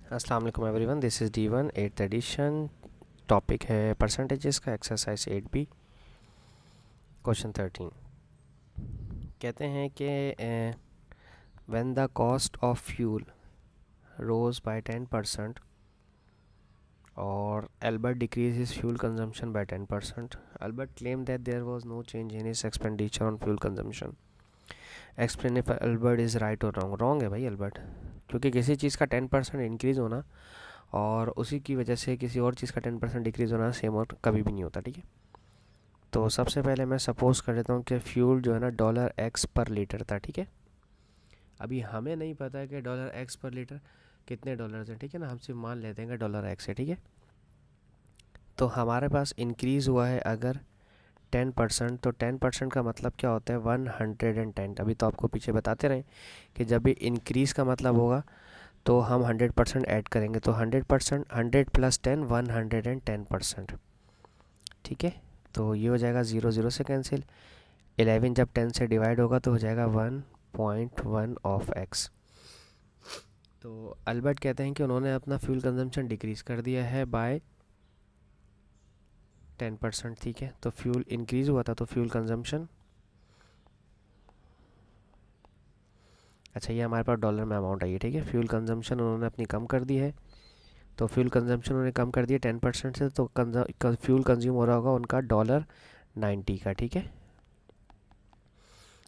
अस्सलाम वालेकुम everyone, this is D1 8th edition. Topic है परसेंटेजेस का, एक्सरसाइज 8B, क्वेश्चन 13। कहते हैं कि when the cost of fuel rose by 10% और Albert decreased his fuel consumption by 10%. Albert claimed that there was no change in his expenditure on fuel consumption. Explain if Albert is right or wrong. Wrong है भाई Albert, क्योंकि किसी चीज़ का 10% increase होना और उसी की वजह से किसी और चीज़ का 10% डिक्रीज़ होना सेम और कभी भी नहीं होता। ठीक है, तो सबसे पहले मैं सपोज़ कर लेता हूँ कि फ्यूल जो है ना $X पर लीटर था। ठीक है, अभी हमें नहीं पता है कि $X पर लीटर कितने डॉलर्स हैं। ठीक है ना, हम सिर्फ मान लेते हैं कि $X है। ठीक है, तो हमारे पास इंक्रीज़ हुआ है अगर 10%, तो 10% का मतलब क्या होता है 110। अभी तो आपको पीछे बताते रहे कि जब भी इंक्रीज़ का मतलब होगा तो हम 100% ऐड करेंगे, तो 100%, 100 + 10 110%। ठीक है, तो ये हो जाएगा 0 0 से कैंसिल। 11 जब 10 से डिवाइड होगा तो हो जाएगा 1.1 ऑफ x। तो अल्बर्ट कहते हैं कि उन्होंने अपना फ्यूल कंजम्पशन डिक्रीज़ कर दिया है बाय 10%। ठीक है, तो फ्यूल इंक्रीज़ हुआ था तो फ्यूल कंजम्पशन, अच्छा ये हमारे पास डॉलर में अमाउंट आई है। ठीक है, फ्यूल कंजम्पशन उन्होंने अपनी कम कर दी है, तो फ्यूल कंजम्पशन उन्होंने कम कर दिया 10% से, तो फ्यूल कंज्यूम हो रहा होगा उनका $90 का। ठीक है,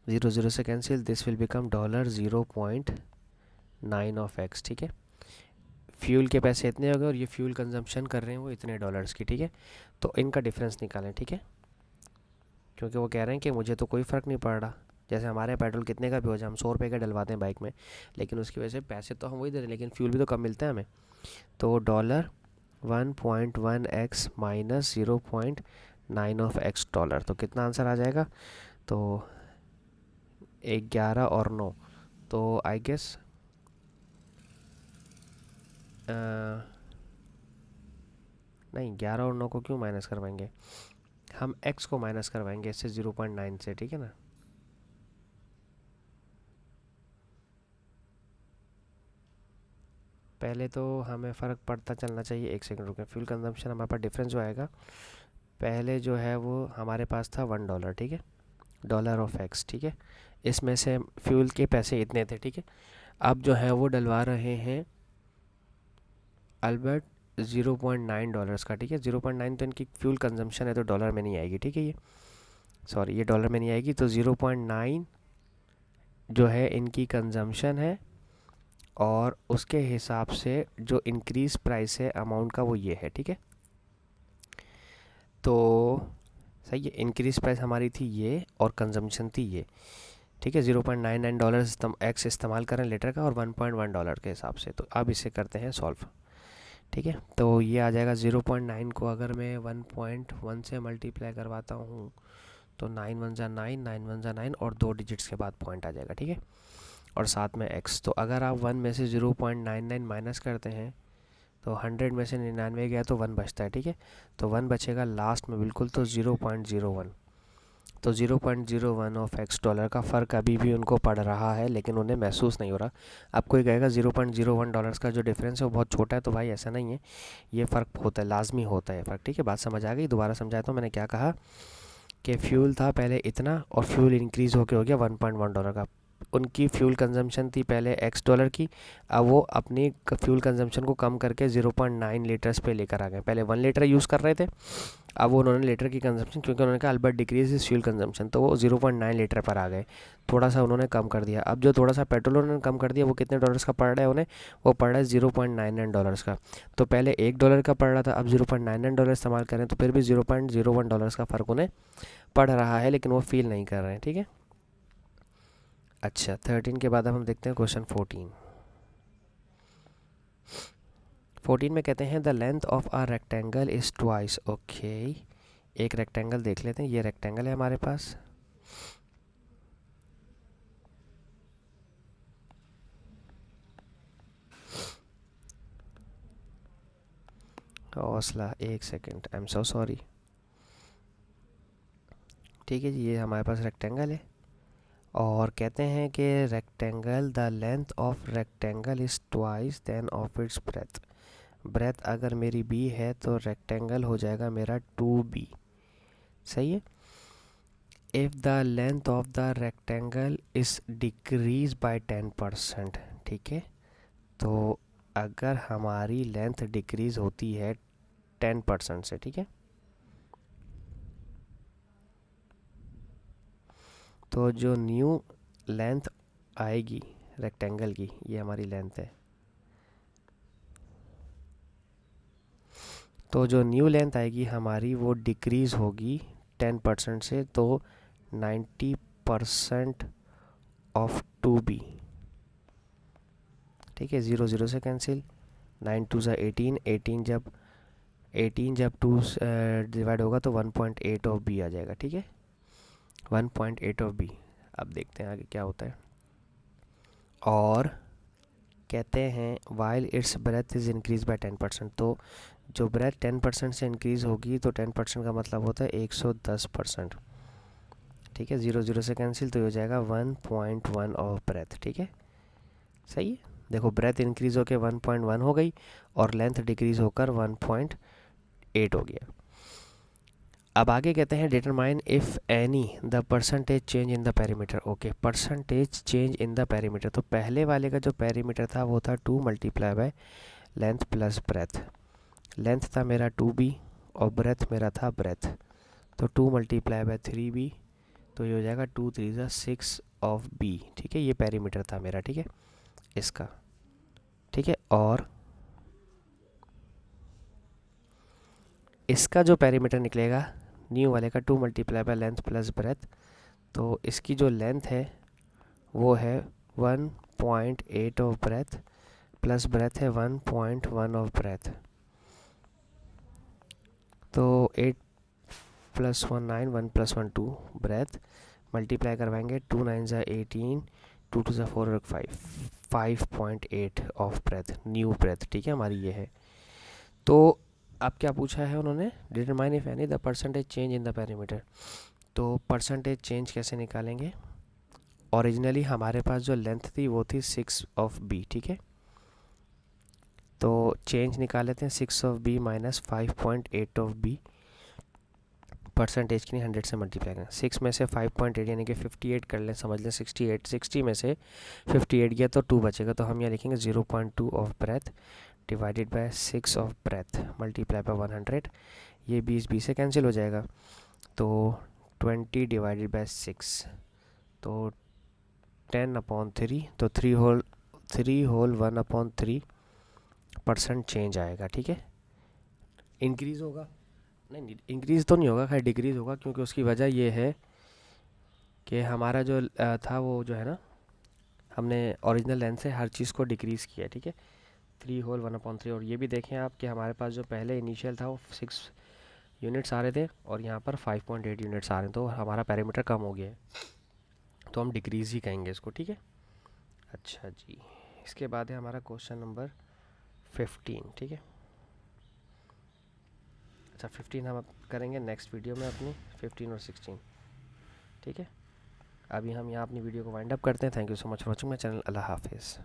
0 0 से cancel, this will become $0.9 of x। ठीक है, फ्यूल के पैसे इतने हो गए और ये फ्यूल कंजम्पशन कर रहे हैं वो इतने डॉलर्स की। ठीक है, तो इनका डिफरेंस निकालें। ठीक है, क्योंकि वो कह रहे हैं कि मुझे तो कोई फ़र्क नहीं पड़ रहा, जैसे हमारे पेट्रोल कितने का भी हो जाए, हम 100 रुपये का डलवाते हैं बाइक में, लेकिन उसकी वजह से पैसे तो हम वही दे रहे हैं लेकिन फ्यूल भी तो कम मिलता है हमें। तो $1.1x minus 0.9 of x dollar, तो कितना आंसर आ जाएगा, तो 11 और 9, तो आई गेस नहीं, 11 और 9 को क्यों माइनस करवाएंगे, हम x को माइनस करवाएंगे इससे 0.9 से। ठीक है ना, पहले तो हमें फ़र्क पड़ता चलना चाहिए। एक सेकंड रुकें, फ्यूल कंजम्पशन हमारे पास डिफरेंस जो आएगा, पहले जो है वो हमारे पास था $1। ठीक है, डॉलर ऑफ एक्स। ठीक है, इसमें से फ्यूल के पैसे इतने थे। ठीक है, अब जो है वो डलवा रहे हैं अल्बर्ट $0.9 का। ठीक है, 0.9 तो इनकी फ्यूल कंजम्पशन है तो डॉलर में नहीं आएगी। ठीक है, ये सॉरी ये डॉलर में नहीं आएगी, तो 0.9 जो है इनकी कंजम्पशन है और उसके हिसाब से जो इंक्रीज प्राइस है अमाउंट का वो ये है। ठीक है, तो सही है, इंक्रीज प्राइस हमारी थी ये और कंजम्पशन थी ये। ठीक है, $0.99 एक्स इस्तेमाल करें लीटर का और $1.1 के हिसाब से, तो अब इसे करते हैं सॉल्व। ठीक है, तो ये आ जाएगा 0.9 को अगर मैं 1.1 से मल्टीप्लाई करवाता हूँ तो 9 1 जा 9, 9 1 जा 9 और 2 डिजिट्स के बाद पॉइंट आ जाएगा। ठीक है, और साथ में x, तो अगर आप 1 में से 0.99 माइनस करते हैं तो 100 में से 99 गया तो 1 बचता है। ठीक है, तो 1 बचेगा लास्ट में बिल्कुल, तो 0.01, तो 0.01 ऑफ x डॉलर का फ़र्क अभी भी उनको पड़ रहा है लेकिन उन्हें महसूस नहीं हो रहा। आपको ये कहेगा $0.01 का जो डिफरेंस है वो बहुत छोटा है, तो भाई ऐसा नहीं है, ये फ़र्क होता है, लाजमी होता है फ़र्क। ठीक है, बात समझ आ गई, दोबारा समझाता हूँ मैंने क्या कहा कि फ्यूल था पहले इतना और फ्यूल इंक्रीज़ होके हो गया $1.1 का। उनकी फ्यूल कंजम्पशन थी पहले $X की, अब वो अपनी फ्यूल कंजम्पशन को कम करके 0.9 लीटर्स पे लेकर आ गए। पहले 1 लीटर यूज़ कर रहे थे, अब वो उन्होंने लीटर की कंजम्पशन, क्योंकि उन्होंने कहा Albert decrease is fuel consumption, तो वो 0.9 लीटर पर आ गए, थोड़ा सा उन्होंने कम कर दिया। अब जो थोड़ा सा पेट्रोल उन्होंने कम कर दिया वो कितने डॉलर्स का पड़ रहा है उन्हें, वो पड़ रहा है $0.99 का। तो पहले $1 का पड़ रहा था, अब $0.99 इस्तेमाल करें तो फिर भी $0.01 का फ़र्क उन्हें पड़ रहा है लेकिन वो फील नहीं कर रहे हैं। ठीक है, अच्छा 13 के बाद अब हम देखते हैं क्वेश्चन 14। 14 में कहते हैं the length of a rectangle is twice. Okay, एक रेक्टेंगल देख लेते हैं, ये रेक्टेंगल है हमारे पास, हौसला एक second, I am so sorry. ठीक है जी, ये हमारे पास रेक्टेंगल है और कहते हैं कि rectangle the length of rectangle is twice than of its breadth. Breadth अगर मेरी बी है तो रेक्टेंगल हो जाएगा मेरा 2b। सही है। If the length of the rectangle is decrease by 10%। ठीक है, तो अगर हमारी लेंथ डिक्रीज होती है 10% से, ठीक है, तो जो न्यू लेंथ आएगी रेक्टेंगल की, ये हमारी लेंथ है, तो जो न्यू लेंथ आएगी हमारी वो डिक्रीज़ होगी 10% से, तो 90% ऑफ 2b। ठीक है, 0 0 से कैंसिल, 9 2 ज़ा 18, 18 जब 2 डिवाइड होगा तो 1.8 ऑफ b आ जाएगा। ठीक है, 1.8 ऑफ b। अब देखते हैं आगे क्या होता है। और कहते हैं while it's breath is increase by 10%। तो जो ब्रेथ 10% से इंक्रीज़ होगी तो 10% का मतलब होता है 110%। ठीक है, 0 0 से कैंसिल, तो ये हो जाएगा 1.1 ऑफ ब्रेथ। ठीक है, सही है। देखो ब्रेथ इंक्रीज़ होकर 1.1 हो गई और लेंथ डिक्रीज़ होकर 1.8 हो गया। अब आगे कहते हैं determine if any the percentage change in the perimeter. Okay, percentage change in the perimeter. तो पहले वाले का जो पेरीमीटर था वो था 2 multiply by length plus breadth. Length था मेरा 2b और ब्रेथ मेरा था ब्रेथ, तो 2 मल्टीप्लाई बाय 3b, तो ये हो जाएगा 2 3 ज़ा 6 ऑफ b। ठीक है, ये पेरीमीटर था मेरा। ठीक है, इसका। ठीक है, और इसका जो पेरीमीटर निकलेगा न्यू वाले का 2 multiply by length plus breadth, तो इसकी जो लेंथ है वो है 1.8 ऑफ ब्रेथ प्लस ब्रेथ है 1.1 ऑफ ब्रेथ, तो 8 + 1 9, 1 + 1 2 ब्रेथ, मल्टीप्लाई करवाएंगे 2 9 ज़ा 18, 2 2 ज़ा 4 और 5.8 ऑफ ब्रेथ, न्यू ब्रेथ। ठीक है, हमारी ये है। तो अब क्या पूछा है उन्होंने, determine if any the percentage change in the perimeter. तो परसेंटेज चेंज कैसे निकालेंगे। ओरिजिनली हमारे पास जो लेंथ थी वो थी 6 ऑफ b। ठीक है, तो चेंज निकाल लेते हैं 6 of b minus 5.8 of b। Percentage के लिए 100 से मल्टीप्लाई करें, 6 में से 5.8 यानी कि 58 कर लें, समझ लें 68, 60 में से 58 गया तो 2 बचेगा, तो हम यहाँ लिखेंगे 0.2 of breadth divided by 6 of breadth multiply by 100। ये 20 से कैंसिल हो जाएगा, तो 20 डिवाइडेड बाय 6, तो 10/3, तो 3 होल 1/3% चेंज आएगा। ठीक है, इंक्रीज़ होगा, नहीं इंक्रीज़ तो नहीं होगा, खैर डिक्रीज़ होगा, क्योंकि उसकी वजह ये है कि हमारा जो था वो जो है ना, हमने ओरिजिनल लेंथ से हर चीज़ को डिक्रीज़ किया है। ठीक है, 3 होल 1/3। और ये भी देखें आप कि हमारे पास जो पहले इनिशियल था वो 6 यूनिट्स आ रहे थे और यहाँ पर 5.8 यूनिट्स आ रहे हैं, तो हमारा पैरामीटर कम हो गया है, तो हम डिक्रीज़ ही कहेंगे इसको। ठीक है, अच्छा जी, इसके बाद है हमारा क्वेश्चन नंबर 15। ठीक है, अच्छा 15 हम अब करेंगे नेक्स्ट वीडियो में अपनी, 15 और 16। ठीक है, अभी हम यहाँ अपनी वीडियो को वाइंड अप करते हैं। Thank you so much for watching my channel. अल्लाह हाफिज़।